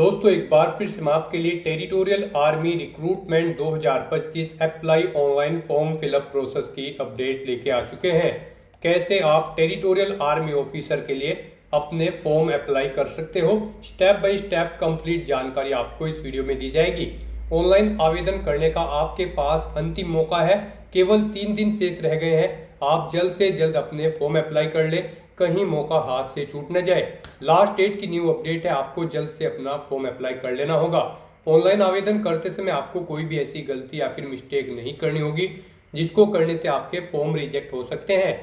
दोस्तों एक बार फिर से मैं आपके लिए territorial army recruitment 2025 apply online form fill up process की अपडेट लेके आ चुके हैं। कैसे आप टेरिटोरियल आर्मी ऑफिसर के लिए अपने फॉर्म अप्लाई कर सकते हो, स्टेप बाय स्टेप कंप्लीट जानकारी आपको इस वीडियो में दी जाएगी। ऑनलाइन आवेदन करने का आपके पास अंतिम मौका है, केवल 3 दिन शेष रह गए हैं। आप जल्द से जल्द अपने फॉर्म अप्लाई कर ले, कहीं मौका हाथ से छूट न जाए। लास्ट डेट की न्यू अपडेट है, आपको जल्द से अपना फॉर्म अप्लाई कर लेना होगा। ऑनलाइन आवेदन करते समय आपको कोई भी ऐसी गलती या फिर मिस्टेक नहीं करनी होगी जिसको करने से आपके फॉर्म रिजेक्ट हो सकते हैं।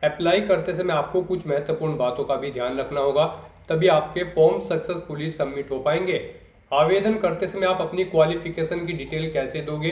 अप्लाई करते समय आपको कुछ महत्वपूर्ण बातों का भी ध्यान रखना होगा, तभी आपके फॉर्म सक्सेसफुली सबमिट हो पाएंगे। आवेदन करते समय आप अपनी क्वालिफिकेशन की डिटेल कैसे दोगे,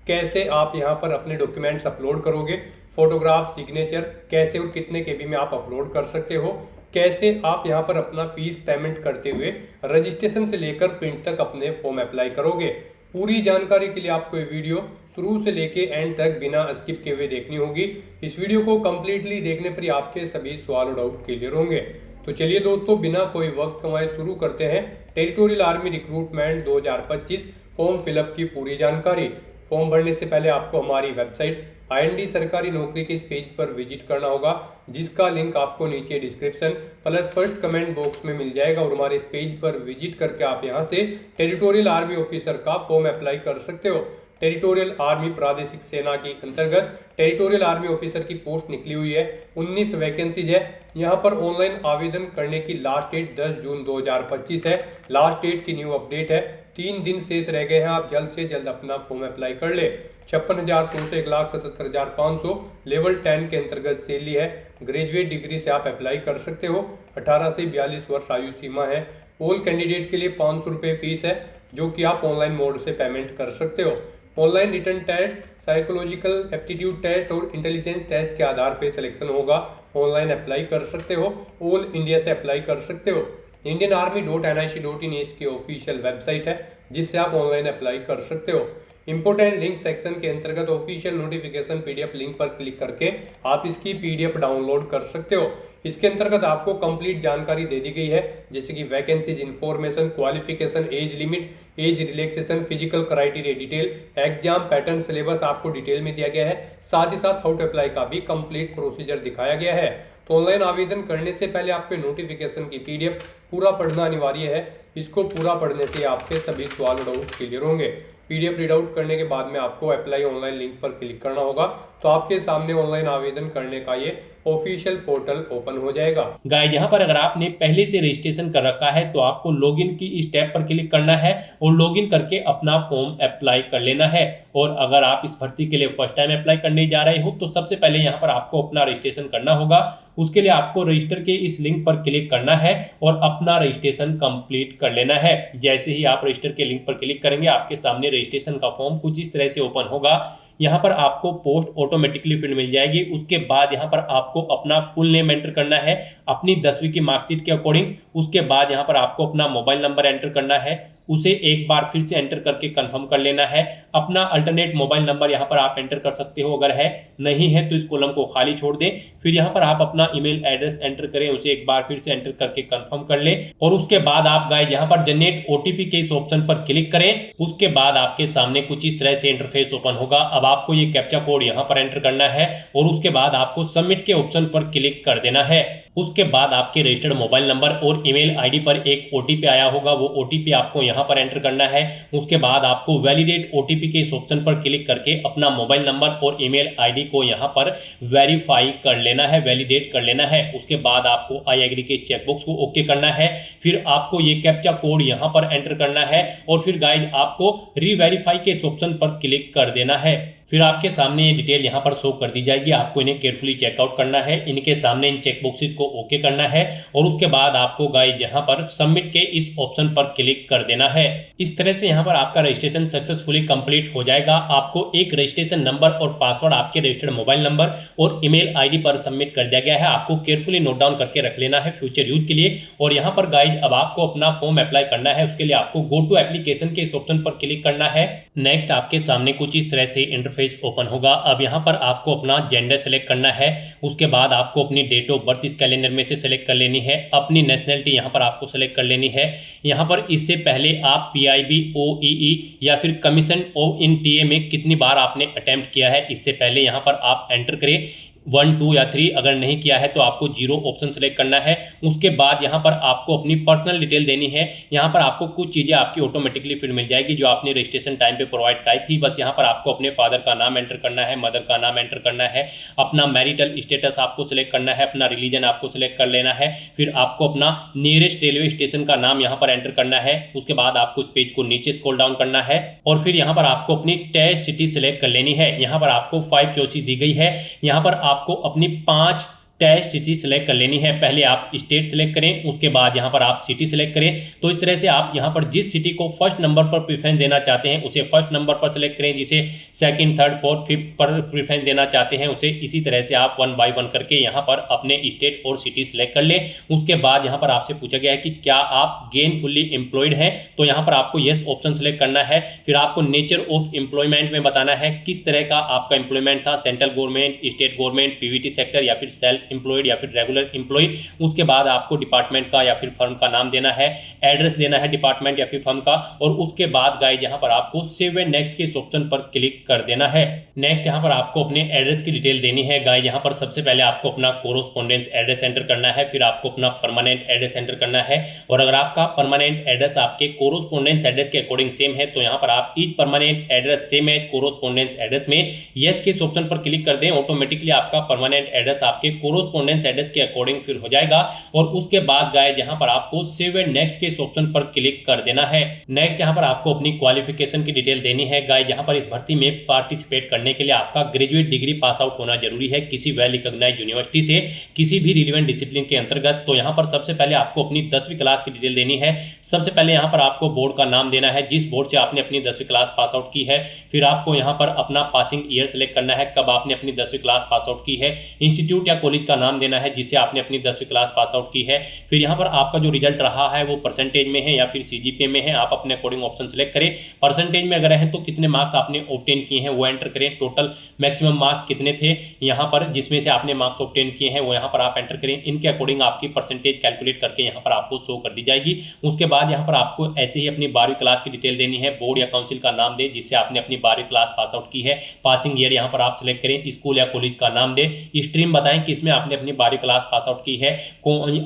कैसे आप यहाँ पर अपने डॉक्यूमेंट्स अपलोड करोगे, फोटोग्राफ, सिग्नेचर कैसे और कितने केबी में आप अपलोड कर सकते हो, कैसे आप यहाँ पर अपना फीस पेमेंट करते हुए रजिस्ट्रेशन से लेकर प्रिंट तक अपने फॉर्म अप्लाई करोगे। पूरी जानकारी के लिए आपको ये वीडियो शुरू से लेके एंड तक बिना स्किप किए हुए देखनी होगी। इस वीडियो को कंप्लीटली देखने पर ही आपके सभी सवाल और डाउट क्लियर होंगे। तो चलिए दोस्तों, बिना कोई वक्त कमाए शुरू करते हैं territorial army recruitment 2025 form fill up की पूरी जानकारी। फॉर्म भरने से पहले आपको हमारी वेबसाइट IND सरकारी नौकरी के इस पेज पर विजिट करना होगा, जिसका लिंक आपको नीचे description plus first comment box में मिल जाएगा। और हमारे इस पेज पर विजिट करके आप यहां से टेरिटोरियल आर्मी ऑफिसर का फॉर्म अप्लाई कर सकते हो। टेरिटोरियल आर्मी प्रादेशिक सेना के अंतर्गत टेरिटोरियल आर्मी ऑफिसर की पोस्ट निकली हुई है। 19 वैकेंसीज है। यहाँ पर ऑनलाइन आवेदन करने की लास्ट डेट 10 जून 2025 है। लास्ट डेट की न्यू अपडेट है। 3 दिन शेष रह गए हैं, आप जल्द से जल्द अपना फॉर्म अप्लाई कर ले। 56,100 से 1,77,500 लेवल 10 के अंतर्गत सैलरी है। ग्रेजुएट डिग्री से आप अप्लाई कर सकते हो। 18 से 42 वर्ष आयु सीमा है। ऑल कैंडिडेट के लिए 500 रुपये फीस है, जो कि आप ऑनलाइन मोड से पेमेंट कर सकते हो। Online written test, psychological aptitude test और इंटेलिजेंस टेस्ट के आधार पर सिलेक्शन होगा। ऑनलाइन अप्लाई कर सकते हो। ऑल इंडिया से अप्लाई कर सकते हो। indianarmy.nic.in इसकी ऑफिशियल वेबसाइट है, जिससे आप ऑनलाइन अप्लाई कर सकते हो। इंपोर्टेंट लिंक सेक्शन के अंतर्गत ऑफिशियल नोटिफिकेशन PDF लिंक पर क्लिक करके आप इसकी PDF डाउनलोड कर सकते हो। इसके अंतर्गत आपको कंप्लीट जानकारी दे दी गई है, जैसे कि vacancies information, qualification, age limit, age relaxation, physical criteria detail, exam pattern, syllabus आपको डिटेल में दिया गया है। साथ ही साथ हाउ टू अप्लाई का भी कंप्लीट प्रोसीजर दिखाया गया है। तो ऑनलाइन आवेदन करने से पहले आपके नोटिफिकेशन की PDF पूरा पढ़ना अनिवार्य है। इसको पूरा पढ़ने से आपके सभी सवाल और डाउट क्लियर होंगे। PDF रीड आउट करने के बाद में आपको अप्लाई ऑनलाइन लिंक पर क्लिक करना होगा, तो आपके सामने ऑनलाइन आवेदन करने का ये ऑफिशियल पोर्टल ओपन हो जाएगा। गाइस, यहाँ पर अगर आपने पहले से रजिस्ट्रेशन कर रखा है तो आपको लॉगिन की इस टैब पर क्लिक करना है और लॉगिन करके अपना फॉर्म अप्लाई कर लेना है। और अगर आप इस भर्ती के लिए फर्स्ट टाइम अप्लाई करने जा रहे हो तो सबसे पहले यहाँ पर आपको अपना रजिस्ट्रेशन करना होगा। उसके लिए आपको रजिस्टर के इस लिंक पर क्लिक करना है और अपना रजिस्ट्रेशन कंप्लीट कर लेना है। जैसे ही आप रजिस्टर के लिंक पर क्लिक करेंगे, आपके सामने रजिस्ट्रेशन का फॉर्म कुछ इस तरह से ओपन होगा। यहाँ पर आपको पोस्ट ऑटोमेटिकली फिल मिल जाएगी। उसके बाद यहाँ पर आपको अपना फुल नेम एंटर करना है अपनी 10वीं की मार्कशीट के अकॉर्डिंग। उसके बाद यहाँ पर आपको अपना मोबाइल नंबर एंटर करना है, उसे एक बार फिर से एंटर करके कंफर्म कर लेना है। अपना अल्टरनेट मोबाइल नंबर यहाँ पर आप एंटर कर सकते हो, अगर है, नहीं है तो इस कॉलम को खाली छोड़ दें। फिर यहाँ पर आप अपना ईमेल एड्रेस एंटर करें, उसे एक बार फिर से एंटर करके कंफर्म कर लें। और उसके बाद आप गाइस यहाँ पर जनरेट OTP के इस ऑप्शन पर क्लिक करें। उसके बाद आपके सामने कुछ इस तरह से इंटरफेस ओपन होगा। अब आपको ये कैप्चा कोड यहाँ पर एंटर करना है और उसके बाद आपको सबमिट के ऑप्शन पर क्लिक कर देना है। उसके बाद आपके रजिस्टर्ड मोबाइल नंबर और ईमेल आईडी पर एक OTP आया होगा, वो OTP आपको यहाँ पर एंटर करना है। उसके बाद आपको वैलिडेट OTP के इस ऑप्शन पर क्लिक करके अपना मोबाइल नंबर और ईमेल आईडी को यहाँ पर वेरीफाई कर लेना है, वैलिडेट कर लेना है। उसके बाद आपको आई एग्री के चेकबॉक्स को ओके करना है। फिर आपको ये कैप्चा कोड यहाँ पर एंटर करना है और फिर गाइस आपको रीवेरीफाई के इस ऑप्शन पर क्लिक कर देना है। फिर आपके सामने ये डिटेल यहाँ पर शो कर दी जाएगी। आपको इन्हें केयरफुली चेकआउट करना है, इनके सामने इन चेकबॉक्सेस को ओके करना है और उसके बाद आपको गाइस यहाँ पर सबमिट के इस ऑप्शन पर क्लिक कर देना है। इस तरह से यहाँ पर आपका रजिस्ट्रेशन सक्सेसफुली कंप्लीट हो जाएगा। आपको एक रजिस्ट्रेशन नंबर और पासवर्ड आपके रजिस्टर्ड मोबाइल नंबर और ईमेल आईडी पर सबमिट कर दिया गया है। आपको केयरफुली नोट डाउन करके रख लेना है फ्यूचर यूज के लिए। और यहाँ पर गाइस अब आपको अपना फॉर्म अप्लाई करना है। उसके लिए आपको गो टू एप्लीकेशन के इस ऑप्शन पर क्लिक करना है। नेक्स्ट आपके सामने कुछ इस तरह से इंटरफेस इंटरफेस ओपन होगा। अब यहाँ पर आपको अपना जेंडर सेलेक्ट करना है, उसके बाद आपको अपनी डेट ऑफ बर्थ इस कैलेंडर में से सेलेक्ट कर लेनी है, अपनी नेशनैलिटी यहाँ पर आपको सेलेक्ट कर लेनी है। यहाँ पर इससे पहले आप PIB, OEE या फिर कमीशन इन TA में कितनी बार आपने अटेम्प्ट किया है, इससे पहले यहाँ पर आप एंटर करें 1, 2 या 3। अगर नहीं किया है तो आपको 0 ऑप्शन सेलेक्ट करना है। उसके बाद यहाँ पर आपको अपनी पर्सनल डिटेल देनी है। यहाँ पर आपको कुछ चीज़ें आपकी ऑटोमेटिकली फिर मिल जाएगी जो आपने रजिस्ट्रेशन टाइम पे प्रोवाइड कराई थी। बस यहाँ पर आपको अपने फादर का नाम एंटर करना है, मदर का नाम एंटर करना है, अपना मैरिटल स्टेटस आपको सिलेक्ट करना है, अपना रिलीजन आपको सिलेक्ट कर लेना है, फिर आपको अपना नियरेस्ट रेलवे स्टेशन का नाम यहाँ पर एंटर करना है। उसके बाद आपको इस पेज को नीचे स्क्रॉल डाउन करना है और फिर यहाँ पर आपको अपनी टेस्ट सिटी सिलेक्ट कर लेनी है। यहाँ पर आपको 5 चॉइसेस दी गई है। यहाँ पर आपको अपनी 5 टेस्ट सिटी सेलेक्ट कर लेनी है। पहले आप स्टेट सेलेक्ट करें, उसके बाद यहाँ पर आप सिटी सेलेक्ट करें। तो इस तरह से आप यहाँ पर जिस सिटी को फर्स्ट नंबर पर प्रेफरेंस देना चाहते हैं उसे फर्स्ट नंबर पर सेलेक्ट करें, जिसे सेकंड, थर्ड, फोर्थ, फिफ्थ पर प्रेफरेंस देना चाहते हैं उसे इसी तरह से आप 1 बाय 1 करके यहाँ पर अपने स्टेट और सिटी सेलेक्ट कर लें। उसके बाद यहाँ पर आपसे पूछा गया है कि क्या आप गेनफुली एम्प्लॉयड हैं, तो यहाँ पर आपको येस ऑप्शन सेलेक्ट करना है। फिर आपको नेचर ऑफ एम्प्लॉयमेंट में बताना है किस तरह का आपका एम्प्लॉयमेंट था, central government, state government, PVT sector या फिर सेल्फ एम्प्लॉयड या फिर रेगुलर एम्प्लॉय। उसके बाद आपको डिपार्टमेंट का या फिर फर्म का नाम देना है, एड्रेस देना है डिपार्टमेंट या फिर फर्म का, और उसके बाद गाइस यहाँ पर आपको सेव एंड नेक्स्ट के इस ऑप्शन पर क्लिक कर देना है। नेक्स्ट यहाँ पर आपको अपने एड्रेस की डिटेल देनी है। गाइस यहाँ पर सबसे पहले आपको अपना कोरोस्पोंडेंस एड्रेस एंटर करना है, फिर आपको अपना परमानेंट एड्रेस एंटर करना है। और अगर आपका परमानेंट एड्रेस आपके कोरोस्पोंडेंस एड्रेस के अकॉर्डिंग सेम है तो यहाँ पर आप ईच परमानेंट एड्रेस सेम है कोरोस्पोंडेंस एड्रेस में यस के इस ऑप्शन पर क्लिक कर दें। ऑटोमेटिकली आपका परमानेंट एड्रेस आपके कोरोस्पोंडेंस एड्रेस के अकॉर्डिंग फिर हो जाएगा। और उसके बाद गाइस यहाँ पर आपको सेव एंड नेक्स्ट के इस ऑप्शन पर क्लिक कर देना है। नेक्स्ट यहाँ पर आपको अपनी क्वालिफिकेशन की डिटेल देनी है। गाइस यहाँ पर इस भर्ती में पार्टिसिपेट करने के लिए आपका ग्रेजुएट डिग्री पास आउट होना जरूरी है किसी वेल रिकॉग्नाइज्ड यूनिवर्सिटी से किसी भी रिलेवेंट डिसिप्लिन के अंतर्गत। तो यहाँ पर सबसे पहले आपको अपनी 10वीं क्लास की डिटेल देनी है। सबसे पहले यहाँ पर आपको बोर्ड का नाम देना है जिस बोर्ड से आपने अपनी 10वीं क्लास पास आउट की है। फिर आपको यहाँ पर अपना पासिंग ईयर सेलेक्ट करना है, कब आपने अपनी 10वीं क्लास पास आउट की है। इंस्टीट्यूट या कॉलेज का नाम देना है जिससे आपने अपनी 10वीं क्लास पास आउट की है। फिर यहाँ पर आपका जो रिजल्ट रहा है वो परसेंटेज में है या फिर CGPA में है, आप अपने अकॉर्डिंग ऑप्शन सेलेक्ट करें। परसेंटेज में अगर है तो कितने मार्क्स आपने ऑब्टेन किए हैं वो एंटर करें। टोटल मैक्सिमम मार्क्स कितने थे यहाँ पर जिसमें से आपने मार्क्स ऑब्टेन किए हैं वो यहाँ पर आप एंटर करें। इनके अकॉर्डिंग आपकी परसेंटेज कैलकुलेट करके यहाँ पर आपको शो कर दी जाएगी। उसके बाद यहाँ पर आपको ऐसे ही अपनी 12वीं क्लास की डिटेल देनी है। बोर्ड या काउंसिल का नाम दे जिससे आपने अपनी 12वीं क्लास पास आउट की है। पासिंग ईयर यहाँ पर आप सेलेक्ट करें। स्कूल या कॉलेज का नाम दे, स्ट्रीम बताएं किसमें आपने अपनी 12वीं क्लास पास आउट की है,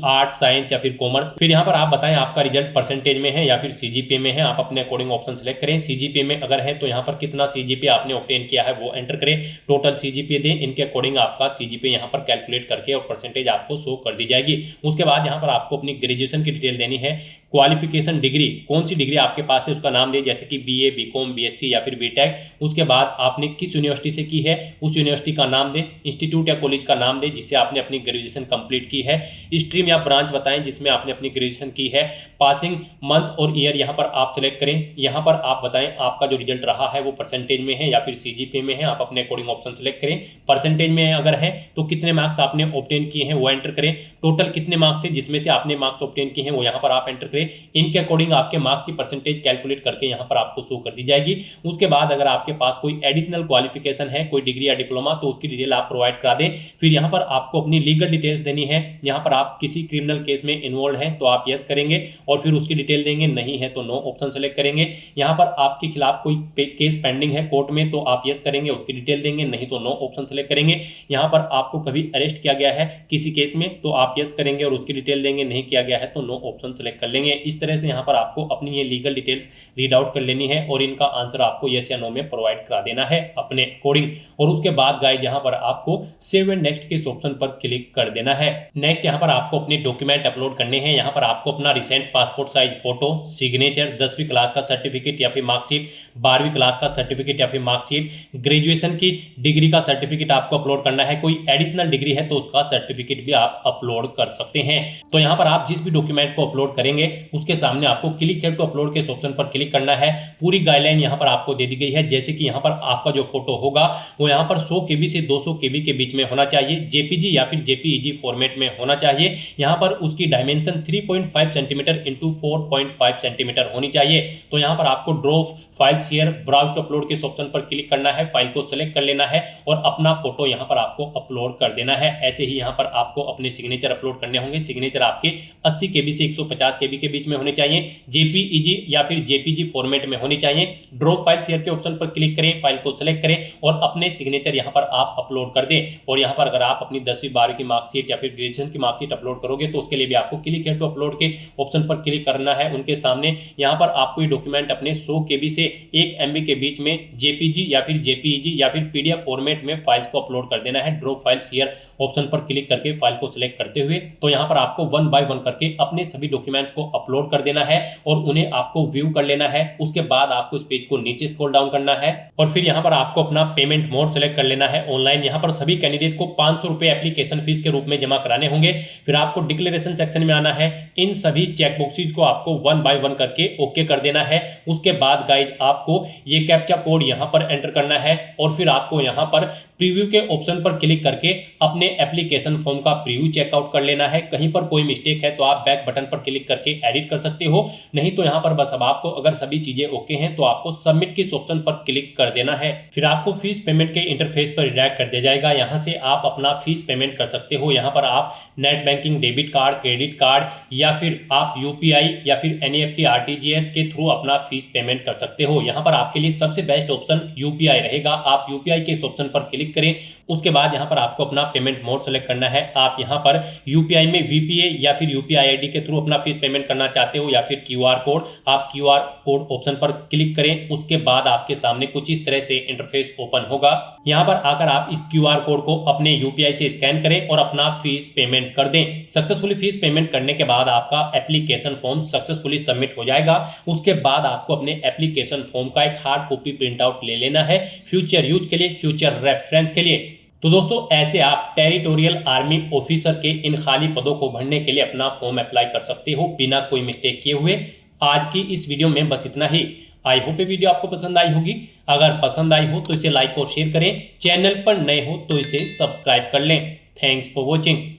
आर्ट, साइंस या फिर कॉमर्स। फिर यहाँ पर आप बताएं आपका रिजल्ट परसेंटेज में है या फिर CGPA में है, आप अपने अकॉर्डिंग ऑप्शन सेलेक्ट करें। CGPA में अगर है तो यहाँ पर कितना CGPA आपने ऑब्टेन किया है वो एंटर करें। टोटल CGPA दें, इनके अकॉर्डिंग आपका CGPA यहाँ पर कैलकुलेट करके और परसेंटेज आपको शो कर दी जाएगी। उसके बाद यहाँ पर आपको अपनी ग्रेजुएशन की डिटेल देनी है। क्वालिफिकेशन डिग्री, कौन सी डिग्री आपके पास है उसका नाम दे, जैसे कि BA, BCom, BSc या फिर BTech। उसके बाद आपने किस यूनिवर्सिटी से की है उस यूनिवर्सिटी का नाम दे, इंस्टीट्यूट या कॉलेज का नाम दे जिससे आपने अपनी ग्रेजुएशन कंप्लीट की है। स्ट्रीम या ब्रांच बताएं जिसमें आपने अपनी ग्रेजुएशन की है। पासिंग मंथ और ईयर यहाँ पर आप सेलेक्ट करें। यहाँ पर आप बताएं आपका जो रिजल्ट रहा है वो परसेंटेज में है या फिर CGPA में है, आप अपने अकॉर्डिंग ऑप्शन सेलेक्ट करें। परसेंटेज में अगर है तो कितने मार्क्स आपने ऑब्टेन किए हैं वो एंटर करें। टोटल कितने मार्क्स थे जिसमें से आपने मार्क्स ऑब्टेन किए हैं वो यहाँ पर आप एंटर करें। इनके अकॉर्डिंग आपके मार्क्स की परसेंटेज कैलकुलेट करके यहाँ पर आपको शो कर दी जाएगी। उसके बाद अगर आपके पास कोई एडिशनल क्वालिफिकेशन है, कोई डिग्री या डिप्लोमा, तो उसकी डिटेल आप प्रोवाइड करा दें। फिर यहाँ पर आपको अपनी लीगल डिटेल्स देनी है। यहाँ पर आप किसी क्रिमिनल केस में इन्वॉल्व हैं तो आप यस करेंगे और फिर उसकी डिटेल देंगे, नहीं है तो नो ऑप्शन सेलेक्ट करेंगे। यहाँ पर आपके खिलाफ कोई केस पेंडिंग है कोर्ट में तो आप यस करेंगे, उसकी डिटेल देंगे, नहीं तो नो ऑप्शन सेलेक्ट करेंगे। यहाँ पर आपको कभी अरेस्ट किया गया है किसी केस में तो आप यस करेंगे और उसकी डिटेल देंगे, नहीं किया गया है तो नो ऑप्शन सेलेक्ट कर लेंगे। इस तरह से यहाँ पर आपको अपनी ये लीगल डिटेल्स रीड आउट कर लेनी है और इनका आंसर आपको यस या नो में प्रोवाइड करा देना है अपने अकॉर्डिंग। और उसके बाद गाइस यहाँ पर आपको सेव एंड नेक्स्ट के इस ऑप्शन पर क्लिक कर देना है। नेक्स्ट यहाँ पर आपको अपने डॉक्यूमेंट अपलोड करने हैं। यहाँ पर आपको अपना recent passport size photo, signature, 10वीं क्लास का सर्टिफिकेट या फिर मार्कशीट, 12वीं क्लास का सर्टिफिकेट या फिर मार्कशीट, ग्रेजुएशन की डिग्री का सर्टिफिकेट आपको अपलोड करना है। कोई एडिशनल डिग्री है तो उसका सर्टिफिकेट भी आप अपलोड कर सकते हैं। तो यहाँ पर आप जिस भी डॉक्यूमेंट को अपलोड करेंगे उसके सामने आपको क्लिक हियर टू अपलोड के इस ऑप्शन पर क्लिक करना है। पूरी गाइडलाइन यहाँ पर आपको दे दी गई है, जैसे कि यहाँ पर आपका जो फोटो होगा वो यहाँ पर 100 KB से 200 KB के बीच में होना चाहिए। JPG जेपीईजी या फिर जेपीईजी फॉर्मेट में होना चाहिए। यहाँ पर उसकी डायमेंशन 3.5 सेंटीमीटर इंटू 4.5 सेंटीमीटर होनी चाहिए। तो यहाँ पर आपको draw file share browse to upload के इस ऑप्शन पर क्लिक करना है, फाइल को सेलेक्ट कर लेना है और अपना फोटो यहाँ पर आपको अपलोड कर देना है। ऐसे ही यहाँ पर आपको अपने सिग्नेचर अपलोड करने होंगे। सिग्नेचर आपके 80 KB से 150 KB के बीच में होने चाहिए, जेपीईजी या फिर जेपीजी फॉर्मेट में होनी चाहिए। ड्रॉ फाइल शेयर के ऑप्शन पर क्लिक करें, फाइल को सेलेक्ट करें और अपने सिग्नेचर यहाँ पर आप अपलोड कर दें। और यहाँ पर अगर आप अपनी 10वीं 12वीं की मार्कशीट या फिर ग्रेजुएशन की मार्कशीट अपलोड करोगे तो उसके लिए भी आपको क्लिक है टू अपलोड के ऑप्शन पर क्लिक करना है। उनके सामने यहाँ पर आपको ये डॉक्यूमेंट अपने 100 KB से 1 MB के बीच में जेपीजी या फिर जेपीईजी या फिर पीडीएफ फॉर्मेट में फाइल्स को अपलोड कर देना है। ड्रॉ फाइल शेयर ऑप्शन पर क्लिक करके फाइल को सिलेक्ट करते हुए तो यहाँ पर आपको 1 बाय 1 करके अपने सभी डॉक्यूमेंट्स को अपलोड कर देना है और उन्हें आपको व्यू कर लेना है। उसके बाद आपको इस पेज को नीचे स्क्रॉल डाउन करना है और फिर यहाँ पर आपको अपना पेमेंट मोड सेलेक्ट कर लेना है ऑनलाइन। यहाँ पर सभी कैंडिडेट को 500 रुपए एप्लीकेशन फीस के रूप में जमा कराने होंगे। फिर आपको डिक्लेरेशन सेक्शन में आना है, इन सभी चेक बॉक्सेस को आपको 1 बाय 1 करके ओके कर देना है। उसके बाद गाइज आपको ये कैप्चा कोड यहाँ पर एंटर करना है और फिर आपको यहाँ पर प्रीव्यू के ऑप्शन पर क्लिक करके अपने एप्लीकेशन फॉर्म का प्रीव्यू चेकआउट कर लेना है। कहीं पर कोई मिस्टेक है तो आप बैक बटन पर क्लिक करके एडिट कर सकते हो, नहीं तो यहाँ पर बस अब आपको अगर सभी चीजें ओके हैं तो आपको सबमिट के ऑप्शन पर क्लिक कर देना है। फिर आपको फीस पेमेंट के इंटरफेस पर रिडायरेक्ट कर दिया जाएगा। यहाँ से आप अपना फीस पेमेंट कर सकते हो। यहाँ पर आप net banking, debit card, credit card या फिर आप यूपीआई या फिर एनईएफटी आरटीजीएस के थ्रू अपना फीस पेमेंट कर सकते हो। यहाँ पर आपके लिए सबसे बेस्ट ऑप्शन यूपीआई रहेगा। आप यूपीआई के इस ऑप्शन पर क्लिक करें। उसके बाद यहाँ पर आपको अपना पेमेंट मोड सेलेक्ट करना है। आप यहाँ पर यूपीआई में वीपीए या फिर यूपीआई आईडी के थ्रू अपना फीस पेमेंट करना चाहते हो या फिर क्यूआर कोड, आप क्यूआर कोड ऑप्शन पर क्लिक करें। उसके बाद आपके सामने कुछ इस तरह से इंटरफेस ओपन होगा। यहाँ पर आकर आप इस क्यूआर कोड को अपने यूपीआई से स्कैन करें और अपना फीस पेमेंट कर दें। सक्सेसफुली फीस पेमेंट करने के बाद आपका एप्लीकेशन फॉर्म सक्सेसफुली सबमिट हो जाएगा। उसके बाद आपको अपने एप्लीकेशन फॉर्म का एक हार्ड कॉपी प्रिंट आउट ले लेना है फ्यूचर यूज के लिए, फ्यूचर रेफरेंस के लिए। तो दोस्तों ऐसे आप टेरिटोरियल आर्मी ऑफिसर के इन खाली पदों को भरने के लिए अपना फॉर्म अप्लाई कर सकते हो बिना कोई मिस्टेक किए हुए। आज की इस वीडियो में बस इतना ही। आई होप ये वीडियो आपको पसंद आई होगी। अगर पसंद आई हो तो इसे लाइक और शेयर करें। चैनल पर नए हो तो इसे सब्सक्राइब कर लें। Thanks for watching.